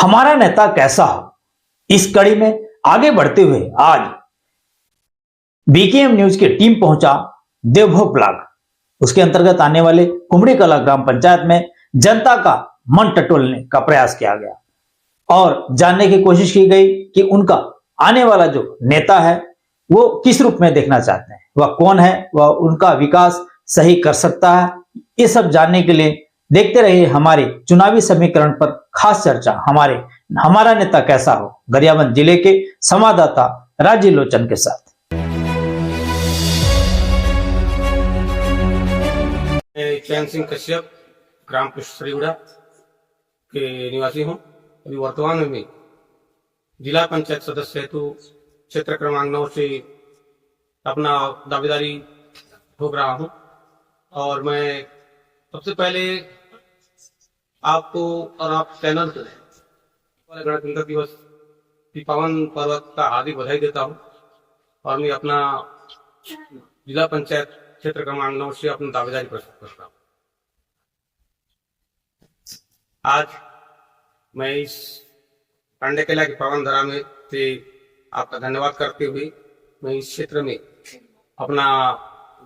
हमारा नेता कैसा हो, इस कड़ी में आगे बढ़ते हुए आज बीकेएम न्यूज की टीम पहुंचा देवभोग ब्लॉक। उसके अंतर्गत आने वाले कुमड़ी कला ग्राम पंचायत में जनता का मन टटोलने का प्रयास किया गया और जानने की कोशिश की गई कि उनका आने वाला जो नेता है वो किस रूप में देखना चाहते हैं, वह कौन है, वह उनका विकास सही कर सकता है। ये सब जानने के लिए देखते रहिए हमारे चुनावी समीकरण पर खास चर्चा हमारा नेता कैसा हो, गरियाबंद जिले के संवाददाता राजीव लोचन के साथ। चैन सिंह कश्यप ग्राम पुष्परीगुड़ा के निवासी हूँ। अभी वर्तमान में जिला पंचायत सदस्य हेतु क्षेत्र क्रमांक 9 से अपना दावेदारी ठोक रहा हूँ। और मैं सबसे पहले आपको और आप चैनल को गणतंत्र दिवस की पावन पर्व का हार्दिक बधाई देता हूँ। और मैं अपना जिला पंचायत क्षेत्र क्रमांक 9 से अपनी दावेदारी प्रस्तुत करता हूँ। आज मैं इस पांडेकेला की पावन धरा में से आपका धन्यवाद करते हुए मैं इस क्षेत्र में अपना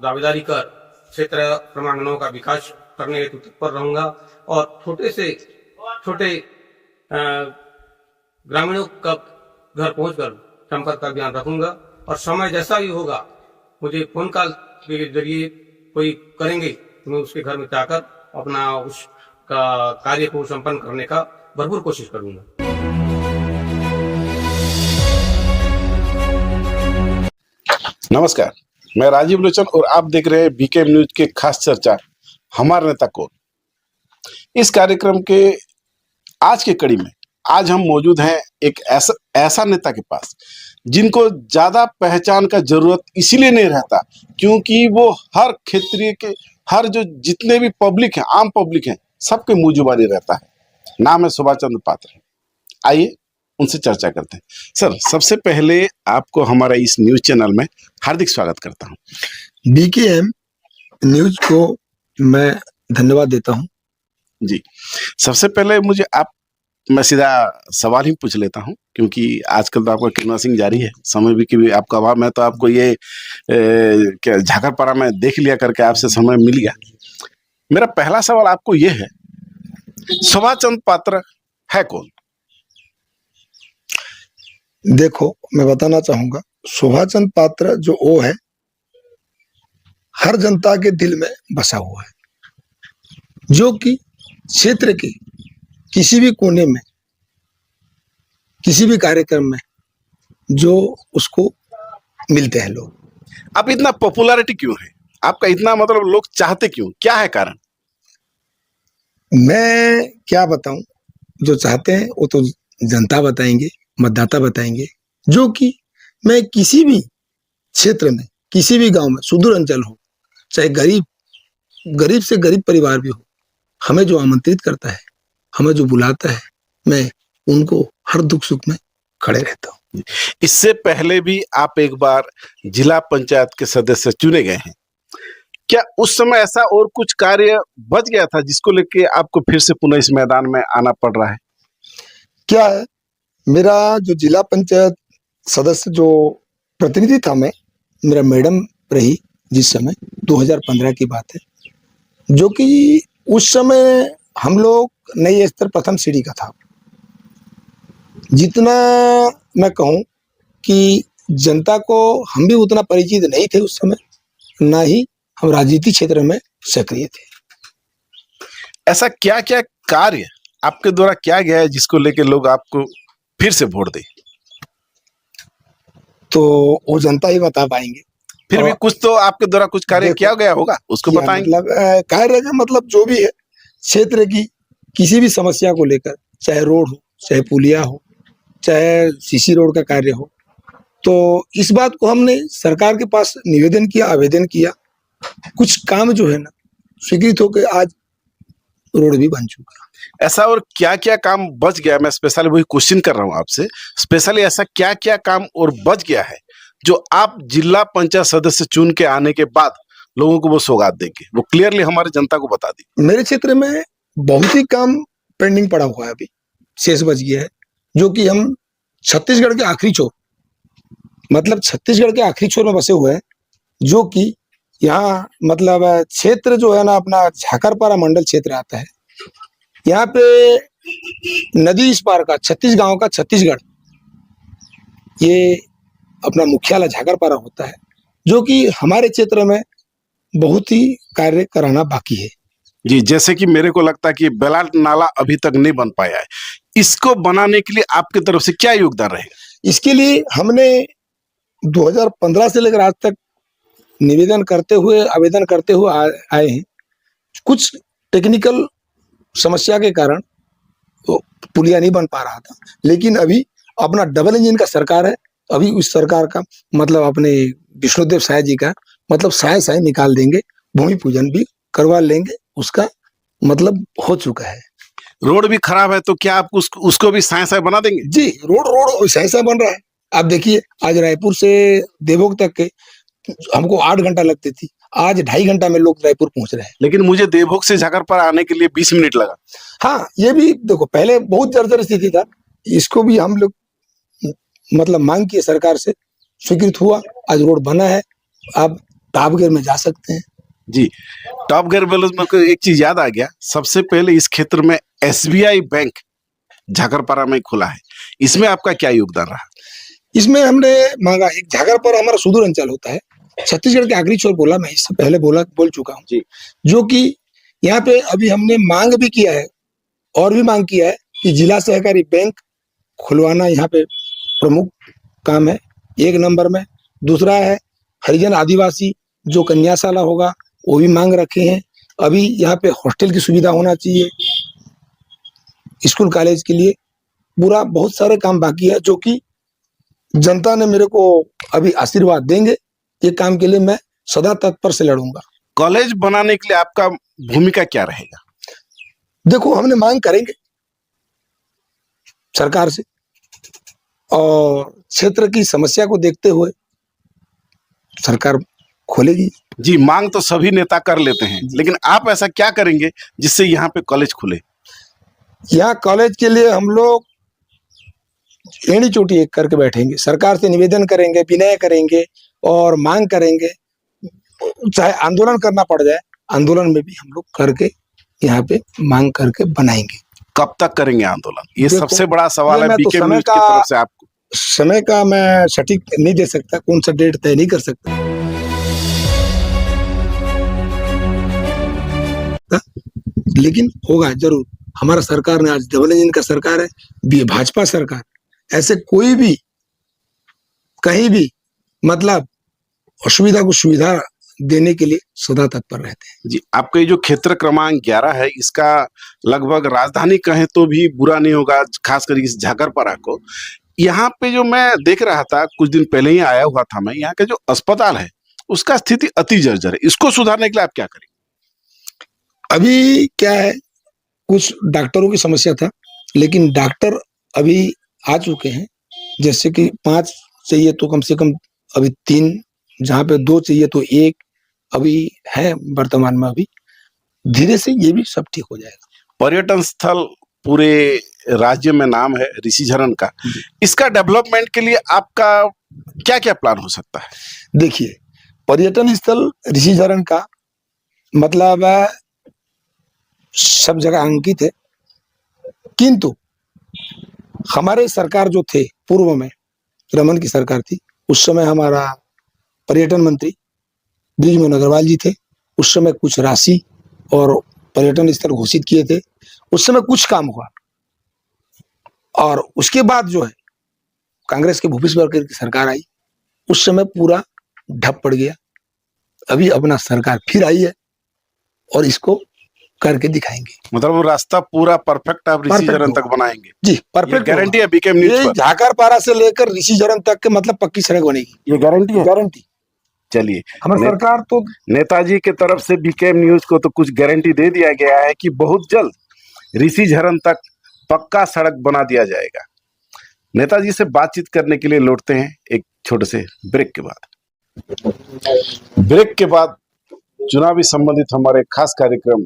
दावेदारी कर क्षेत्र क्रमांक 9 का विकास करने हेतु तत्पर रहूंगा और छोटे से छोटे ग्रामीणों का घर पहुंचकर संपर्क का ध्यान रखूंगा। और समय जैसा भी होगा मुझे फोन कॉल के जरिए कोई करेंगे तो मैं उसके घर में जाकर अपना उस कार्य को संपन्न करने का भरपूर कोशिश करूंगा। नमस्कार, मैं राजीव लोचन और आप देख रहे हैं बीकेएम न्यूज के खास चर्चा हमारा नेता कौन। इस कार्यक्रम के आज के कड़ी में आज हम मौजूद हैं एक ऐसा नेता के पास जिनको ज्यादा पहचान का जरूरत इसीलिए नहीं रहता क्योंकि वो हर क्षेत्रीय के हर जो जितने भी पब्लिक हैं, आम पब्लिक हैं, सबके मुंह जुबानी रहता है। नाम है सुभाष चंद्र पात्र। आइए उनसे चर्चा करते हैं। सर, सबसे पहले आपको हमारा इस न्यूज चैनल में हार्दिक स्वागत करता हूं। बीकेएम न्यूज को मैं धन्यवाद देता हूं। जी, सबसे पहले मैं सीधा सवाल ही पूछ लेता हूं क्योंकि आजकल तो आपका कैनवासिंग जारी है, समय भी की भी आपका अभाव। मैं तो आपको ये झाकरपारा में देख लिया करके आपसे समय मिल गया। मेरा पहला सवाल आपको ये है, सुभाष चंद्र पात्र है कौन? देखो, मैं बताना चाहूंगा, सुभाष चंद्र पात्र जो वो है हर जनता के दिल में बसा हुआ है, जो कि क्षेत्र के किसी भी कोने में किसी भी कार्यक्रम में जो उसको मिलते हैं लोग। आप इतना पॉपुलैरिटी क्यों है? आपका इतना मतलब लोग चाहते क्यों? क्या है कारण? मैं क्या बताऊं, जो चाहते हैं वो तो जनता बताएंगे, मतदाता बताएंगे। जो कि मैं किसी भी क्षेत्र में, किसी भी गांव में, सुदूर अंचल हो, चाहे गरीब से गरीब परिवार भी हो, हमें जो आमंत्रित करता है, हमें जो बुलाता है, मैं उनको हर दुख सुख में खड़े रहता हूँ। इससे पहले भी आप एक बार जिला पंचायत के सदस्य चुने गए हैं। क्या उस समय ऐसा और कुछ कार्य बच गया था जिसको लेके आपको फिर से पुनः इस मैदान में आना पड़ रहा है? क्या है, मेरा जो जिला पंचायत सदस्य जो प्रतिनिधि था, मेरा मैडम रही जिस समय 2015 की बात है, जो कि उस समय हम लोग नई स्तर प्रथम सीढ़ी का था। जितना मैं कहूं कि जनता को हम भी उतना परिचित नहीं थे उस समय, ना ही हम राजनीति क्षेत्र में सक्रिय थे। ऐसा क्या क्या कार्य आपके द्वारा किया गया है जिसको लेके लोग आपको फिर से वोट दें? तो वो जनता ही बता पाएंगे। फिर भी कुछ तो आपके द्वारा कुछ कार्य किया गया होगा, उसको बताएंगे। मतलब कार्य का मतलब जो भी है, क्षेत्र की किसी भी समस्या को लेकर, चाहे रोड हो, चाहे पुलिया हो, चाहे सीसी रोड का कार्य हो, तो इस बात को हमने सरकार के पास निवेदन किया, आवेदन किया। कुछ काम जो है ना स्वीकृत होकर आज रोड भी बन चुका। ऐसा और क्या क्या काम बच गया? मैं स्पेशली वही क्वेश्चन कर रहा हूँ आपसे, स्पेशली ऐसा क्या क्या काम और बच गया है जो आप जिला पंचायत सदस्य चुन के आने के बाद लोगों को वो सौगात देंगे, वो क्लियरली हमारे जनता को बता दी। मेरे क्षेत्र में बहुत ही काम पेंडिंग पड़ा हुआ है अभी। शेष बच गया है, जो कि हम छत्तीसगढ़ के आखिरी छोर, मतलब छत्तीसगढ़ के आखिरी छोर में बसे हुए हैं, जो कि यहाँ मतलब क्षेत्र जो है ना अपना झाकरपारा मंडल क्षेत्र आता है। यहाँ पे नदी इस पार का 36 गांव का छत्तीसगढ़, ये अपना मुख्यालय झाकरपारा होता है, जो कि हमारे क्षेत्र में बहुत ही कार्य कराना बाकी है। जी, जैसे कि मेरे को लगता है कि बेलाल नाला अभी तक नहीं बन पाया है, इसको बनाने के लिए आपकी तरफ से क्या योगदान रहेगा? इसके लिए हमने 2015 से लेकर आज तक निवेदन करते हुए आवेदन करते हुए आए हैं। कुछ टेक्निकल समस्या के कारण वो पुलिया नहीं बन पा रहा था, लेकिन अभी अपना डबल इंजन का सरकार है, अभी उस सरकार का मतलब अपने विष्णुदेव साय जी का मतलब साय निकाल देंगे, भूमि पूजन भी करवा लेंगे, उसका मतलब हो चुका है। रोड भी खराब है, तो क्या आप उसको भी साय बना देंगे? जी, रोड साय बन रहा है। आप देखिए, आज रायपुर से देवोग तक के हमको 8 घंटा लगती थी, आज 2.5 घंटा में लोग रायपुर पहुंच रहे हैं। लेकिन मुझे देवभोग से झाकरपारा आने के लिए 20 मिनट लगा। हाँ, ये भी देखो, पहले बहुत जर्जर स्थिति था, इसको भी हम लोग मतलब मांग किए सरकार से, स्वीकृत हुआ, आज रोड बना है, आप टॉप गियर में जा सकते हैं। जी, टॉप गियर बोले मेरे को एक चीज याद आ गया। सबसे पहले इस क्षेत्र में SBI बैंक झाकरपारा में खुला है, इसमें आपका क्या योगदान रहा? इसमें हमने मांगा, एक झाकरपारा हमारा सुदूर अंचल होता है, छत्तीसगढ़ के आखिरी छोर बोला, मैं इससे पहले बोल चुका हूँ जी, जो कि यहाँ पे अभी हमने मांग भी किया है और भी मांग किया है कि जिला सहकारी बैंक खुलवाना यहाँ पे प्रमुख काम है 1 नंबर में। दूसरा है हरिजन आदिवासी जो कन्याशाला होगा, वो भी मांग रखे हैं। अभी यहाँ पे हॉस्टल की सुविधा होना चाहिए, स्कूल कॉलेज के लिए, पूरा बहुत सारे काम बाकी है, जो कि जनता ने मेरे को अभी आशीर्वाद देंगे, ये काम के लिए मैं सदा तत्पर से लड़ूंगा। कॉलेज बनाने के लिए आपका भूमिका क्या रहेगा? देखो, हमने मांग करेंगे सरकार से, और क्षेत्र की समस्या को देखते हुए सरकार खोलेगी। जी, मांग तो सभी नेता कर लेते हैं, लेकिन आप ऐसा क्या करेंगे जिससे यहाँ पे कॉलेज खुले? यहाँ कॉलेज के लिए हम लोग एड़ी चोटी एक करके बैठेंगे, सरकार से निवेदन करेंगे, विनय करेंगे और मांग करेंगे, चाहे आंदोलन करना पड़ जाए, आंदोलन में भी हम लोग करके यहाँ पे मांग करके बनाएंगे। कब तक करेंगे आंदोलन, ये सबसे बड़ा सवाल है मैं तो बीके समय न्यूज की तरफ से आपको। समय का मैं सटीक नहीं दे सकता, कौन सा डेट तय नहीं कर सकता, लेकिन होगा जरूर। हमारा सरकार ने आज डबल इंजन का सरकार है, भाजपा सरकार, ऐसे कोई भी कहीं भी मतलब असुविधा को सुविधा देने के लिए सदा तत्पर रहते हैं। जी, आपका ये जो क्षेत्र क्रमांक 11 है, इसका लगभग राजधानी कहें तो भी बुरा नहीं होगा, खासकर इस झाकरपारा को। यहाँ पे जो मैं देख रहा था, कुछ दिन पहले ही आया हुआ था मैं, यहाँ का जो अस्पताल है उसका स्थिति अति जर्जर है, इसको सुधारने के लिए आप क्या करेंगे? अभी क्या है, कुछ डॉक्टरों की समस्या था, लेकिन डॉक्टर अभी आ चुके हैं, जैसे कि 5 चाहिए तो कम से कम अभी 3, जहाँ पे 2 चाहिए तो 1 अभी है वर्तमान में। अभी धीरे से ये भी सब ठीक हो जाएगा। पर्यटन स्थल पूरे राज्य में नाम है ऋषिझरण का, इसका डेवलपमेंट के लिए आपका क्या क्या प्लान हो सकता है? देखिए, पर्यटन स्थल ऋषिझरण का मतलब सब जगह अंकित है, किंतु हमारे सरकार जो थे पूर्व में, रमन की सरकार थी, उस समय हमारा पर्यटन मंत्री बृजमोहन अग्रवाल जी थे। उस समय कुछ राशि और पर्यटन स्थल घोषित किए थे, उस समय कुछ काम हुआ, और उसके बाद जो है कांग्रेस के भूपेश बघेल की सरकार आई, उस समय पूरा ढप पड़ गया। अभी अपना सरकार फिर आई है और इसको करके दिखाएंगे। मतलब वो रास्ता पूरा परफेक्ट आप ऋषिझरण तक बनाएंगे? जी, परफेक्ट गारंटी है बीके न्यूज पर? झाकरपारा से लेकर ऋषिझरण तक के मतलब पक्की सड़क बनेगी, ये गारंटी है? गारंटी। चलिए, हमारी सरकार तो नेताजी के तरफ से बीके न्यूज को तो कुछ गारंटी दे दिया गया है कि बहुत जल्द ऋषिझरण तक पक्का सड़क बना दिया जाएगा। नेताजी से बातचीत करने के लिए लौटते हैं एक छोटे से ब्रेक के बाद। ब्रेक के बाद चुनावी संबंधित हमारे खास कार्यक्रम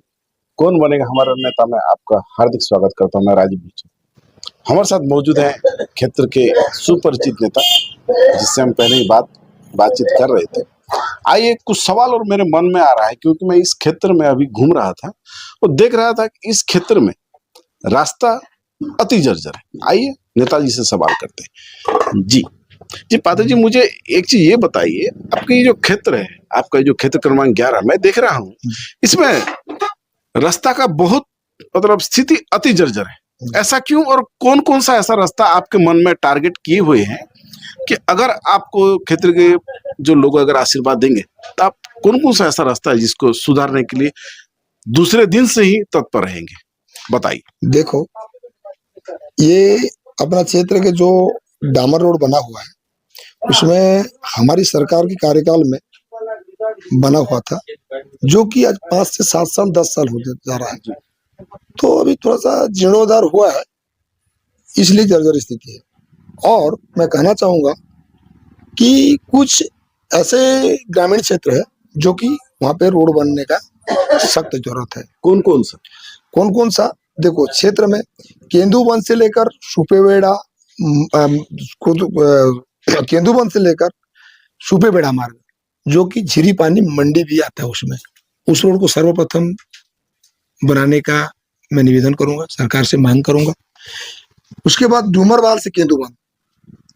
कौन बनेगा हमारा नेता में आपका हार्दिक स्वागत करता हूं मैं राजीव। हमारे साथ मौजूद हैं क्षेत्र के सुपरिचित नेता, जिससे हम पहले ही बातचीत कर रहे थे। आइए, कुछ सवाल और मेरे मन में आ रहा है, क्योंकि मैं इस क्षेत्र में अभी घूम रहा था और देख रहा था कि इस क्षेत्र में रास्ता अति जर्जर है। आइए नेताजी से सवाल करते हैं। जी पाठक जी, मुझे एक चीज ये बताइए, आपका ये जो क्षेत्र है, आपका जो क्षेत्र क्रमांक 11 मैं देख रहा हूँ, इसमें रास्ता का बहुत मतलब स्थिति अति जर्जर है। ऐसा क्यों, और कौन कौन सा ऐसा रास्ता आपके मन में टारगेट किए हुए हैं कि अगर आपको क्षेत्र के जो लोग अगर आशीर्वाद देंगे तो आप कौन कौन सा ऐसा रास्ता है जिसको सुधारने के लिए दूसरे दिन से ही तत्पर रहेंगे, बताइए। देखो, ये अपना क्षेत्र के जो डामर रोड बना हुआ है, उसमें हमारी सरकार के कार्यकाल में बना हुआ था, जो कि आज 5 से 7 साल 10 साल हो जा रहा है। तो अभी थोड़ा सा जीर्णोद्धार हुआ है, इसलिए जर्जर स्थिति है। और मैं कहना चाहूंगा कि कुछ ऐसे ग्रामीण क्षेत्र है जो कि वहां पे रोड बनने का सख्त जरूरत है। कौन कौन सा? देखो, क्षेत्र में केंदुबन से लेकर सुपेबेड़ा, केंदुबन से लेकर सुपेबेड़ा मार्ग, जो कि झीरी पानी मंडी भी आता है, उसमें उस रोड को सर्वप्रथम बनाने का मैं निवेदन करूंगा, सरकार से मांग करूंगा। उसके बाद डूमरवाल से केंदुबन,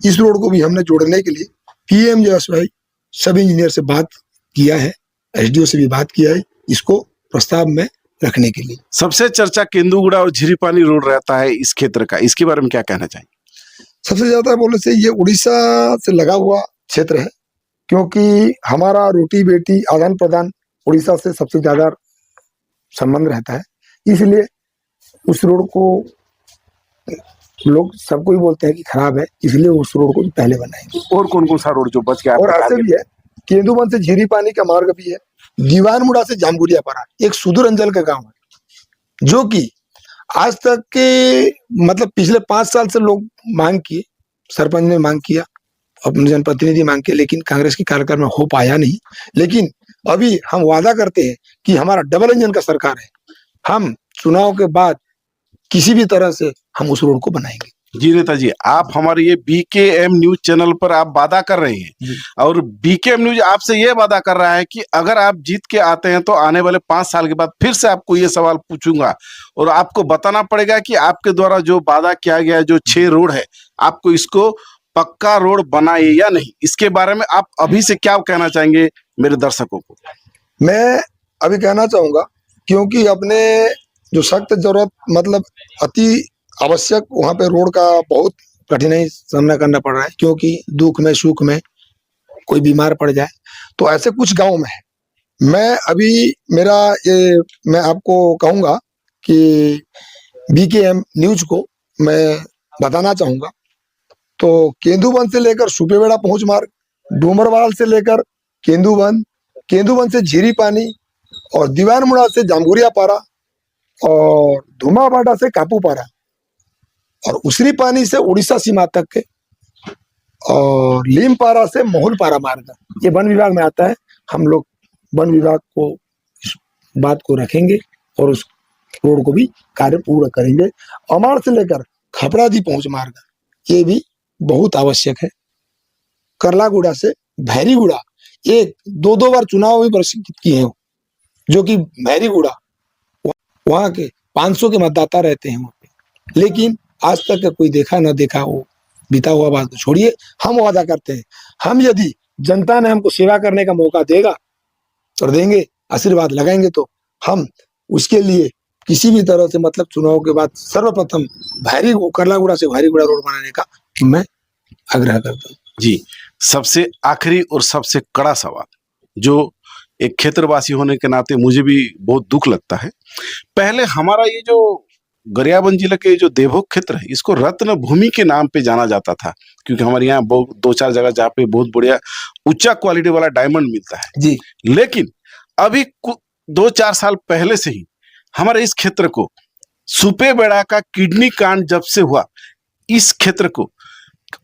इस रोड को भी हमने जोड़ने के लिए पीएम भाई सब इंजीनियर से बात किया है, एसडीओ से भी बात किया है, इसको प्रस्ताव में रखने के लिए। सबसे चर्चा केंदुगुड़ा और झीरी पानी रोड रहता है इस क्षेत्र का, इसके बारे में क्या कहना चाहिए? सबसे ज्यादा बोलने से ये उड़ीसा से लगा हुआ क्षेत्र है, क्योंकि हमारा रोटी बेटी आदान प्रदान उड़ीसा से सबसे ज्यादा संबंध रहता है, इसलिए उस रोड को लोग सबको ही बोलते हैं कि खराब है, इसलिए उस रोड को पहले बनाएंगे। और कौन कौन सा रोड जो बच गया? और ऐसे भी है, केंदुबन से झीरी पानी का मार्ग भी है, दीवानमुड़ा से जामगुरिया पारा, एक सुदूर अंचल का गांव है, जो कि आज तक के मतलब पिछले 5 साल से लोग मांग किए, सरपंच ने मांग किया, अपने जनप्रतिनिधि मांग किए, लेकिन कांग्रेस की कार्यकाल में हो पाया नहीं। लेकिन अभी हम वादा करते हैं कि हमारा डबल इंजन का सरकार है, हम चुनाव के बाद किसी भी तरह से हम उस रोड को बनाएंगे। जी नेताजी, आप हमारे ये बीकेएम न्यूज चैनल पर आप वादा कर रहे हैं, और बीकेएम न्यूज आपसे ये वादा कर रहा है कि अगर आप जीत के आते हैं तो आने वाले 5 साल के बाद फिर से आपको ये सवाल पूछूंगा और आपको बताना पड़ेगा कि आपके द्वारा जो वादा किया गया, जो 6 रोड है, आपको इसको पक्का रोड बनाए या नहीं। इसके बारे में आप अभी से क्या कहना चाहेंगे मेरे दर्शकों को? मैं अभी कहना चाहूंगा, क्योंकि अपने जो सख्त जरूरत मतलब अति आवश्यक, वहां पे रोड का बहुत कठिनाई सामना करना पड़ रहा है, क्योंकि दुख में सुख में कोई बीमार पड़ जाए, तो ऐसे कुछ गांव में है। मैं अभी मैं आपको कहूंगा कि बीकेएम न्यूज को मैं बताना चाहूंगा, तो केंदुबन से लेकर सुपेबेड़ा पहुंच मार्ग, डूमरवाल से लेकर केंदुबन, केंदुबन से झीरी पानी और दीवानमुड़ा से जामगुरिया पारा और धुमाबाड़ा से कापूपारा और उसरी पानी से उड़ीसा सीमा तक के और लीमपारा से मोहलपारा मार्ग, ये वन विभाग में आता है। हम लोग वन विभाग को इस बात को रखेंगे और उस रोड को भी कार्य पूरा करेंगे। अमाड़ से लेकर खपड़ादी पहुंच मार्ग, ये भी बहुत आवश्यक है। करलागुड़ा से भैरीगुड़ा, एक 2 बार चुनाव भी प्रशिक्षित किए हैं, जो कि भैरीगुड़ा वहां के 500 के मतदाता रहते हैं वहां पे, लेकिन आज तक कोई देखा ना देखा, वो बीता हुआ बात को छोड़िए। हम वादा करते हैं, हम यदि जनता ने हमको सेवा करने का मौका देगा और देंगे, आशीर्वाद लगाएंगे, तो हम उसके लिए किसी भी तरह से मतलब चुनाव के बाद सर्वप्रथम करलागुड़ा से भैरीगुड़ा रोड बनाने का मैं आग्रह करता हूँ। जी, सबसे आखिरी और सबसे कड़ा सवाल, जो एक क्षेत्रवासी होने के नाते मुझे भी बहुत दुख लगता है। पहले हमारा ये जो गरियाबंद जिले के जो देवभोग क्षेत्र है, इसको रत्न भूमि के नाम पे जाना जाता था, क्योंकि हमारे यहाँ 2-4 जगह जहाँ पे बहुत बढ़िया उच्चा क्वालिटी वाला डायमंड मिलता है जी। लेकिन अभी 2-4 साल पहले से ही हमारे इस क्षेत्र को सुपेबेड़ा का किडनी कांड जब से हुआ, इस क्षेत्र को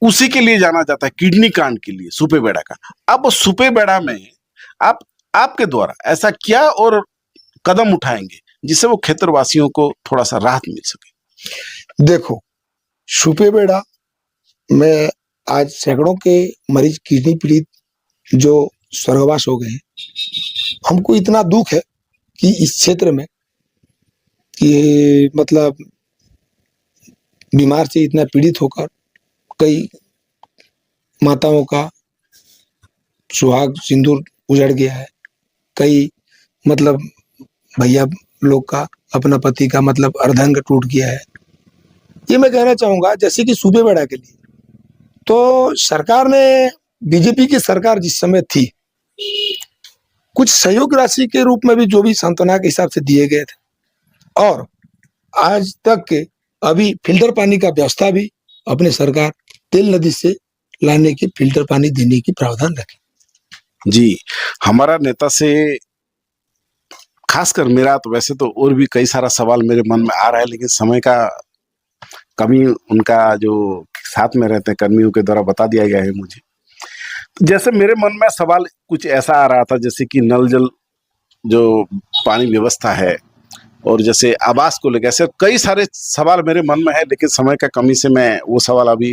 उसी के लिए जाना जाता है, किडनी कांड के लिए, सुपेबेड़ा का। अब सुपेबेड़ा में आपके द्वारा ऐसा क्या और कदम उठाएंगे जिससे वो क्षेत्रवासियों को थोड़ा सा राहत मिल सके? देखो, सुपेबेड़ा में आज सैकड़ों के मरीज किडनी पीड़ित जो स्वर्गवास हो गए हैं। हमको इतना दुख है कि इस क्षेत्र में कि मतलब बीमार से इतना पीड़ित होकर कई माताओं का सुहाग सिंदूर उजड़ गया है। कई मतलब भैया लोग का, अपना पति का मतलब अर्धांग टूट गया है। ये मैं कहना चाहूंगा जैसे कि सुपेबेड़ा के लिए तो सरकार ने, बीजेपी की सरकार जिस समय थी, कुछ सहयोग राशि के रूप में भी जो भी सांत्वना के हिसाब से दिए गए थे, और आज तक के अभी फिल्टर पानी का व्यवस्था भी अपने सरकार तेल नदी से लाने की, फिल्टर पानी देने की प्रावधान रखे। जी, हमारा नेता से खासकर मेरा तो वैसे तो और भी कई सारा सवाल मेरे मन में आ रहा है, लेकिन समय का कमी उनका जो साथ में रहते हैं कर्मियों के द्वारा बता दिया गया है मुझे। तो जैसे मेरे मन में सवाल कुछ ऐसा आ रहा था, जैसे कि नल जल जो पानी व्यवस्था है और जैसे आवास को लेकर, ऐसे कई सारे सवाल मेरे मन में है, लेकिन समय का कमी से मैं वो सवाल अभी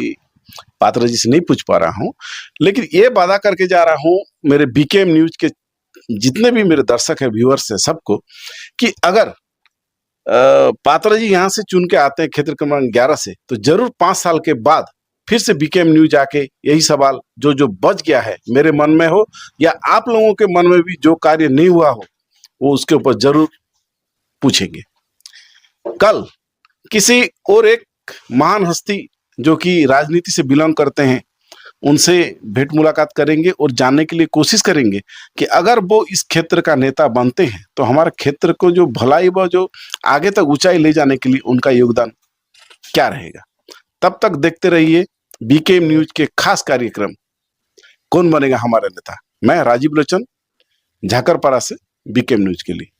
पात्रा जी से नहीं पूछ पा रहा हूँ। लेकिन ये वादा करके जा रहा हूँ मेरे बीकेएम न्यूज के जितने भी मेरे दर्शक है, व्यूअर्स है, सबको, कि अगर पात्रा जी यहाँ से चुन के आते हैं क्षेत्र क्रमांक 11 से, तो जरूर 5 साल के बाद फिर से बीकेएम न्यूज आके यही सवाल जो जो बच गया है मेरे मन में हो या आप लोगों के मन में भी जो कार्य नहीं हुआ हो, वो उसके ऊपर जरूर पूछेंगे। कल किसी और एक महान हस्ती जो कि राजनीति से बिलोंग करते हैं, उनसे भेंट मुलाकात करेंगे और जानने के लिए कोशिश करेंगे कि अगर वो इस क्षेत्र का नेता बनते हैं तो हमारे क्षेत्र को जो भलाई व जो आगे तक ऊंचाई ले जाने के लिए उनका योगदान क्या रहेगा। तब तक देखते रहिए बीकेएम न्यूज के खास कार्यक्रम कौन बनेगा हमारा नेता। मैं राजीव लोचन, झाकरपारा से, बीकेएम न्यूज के लिए।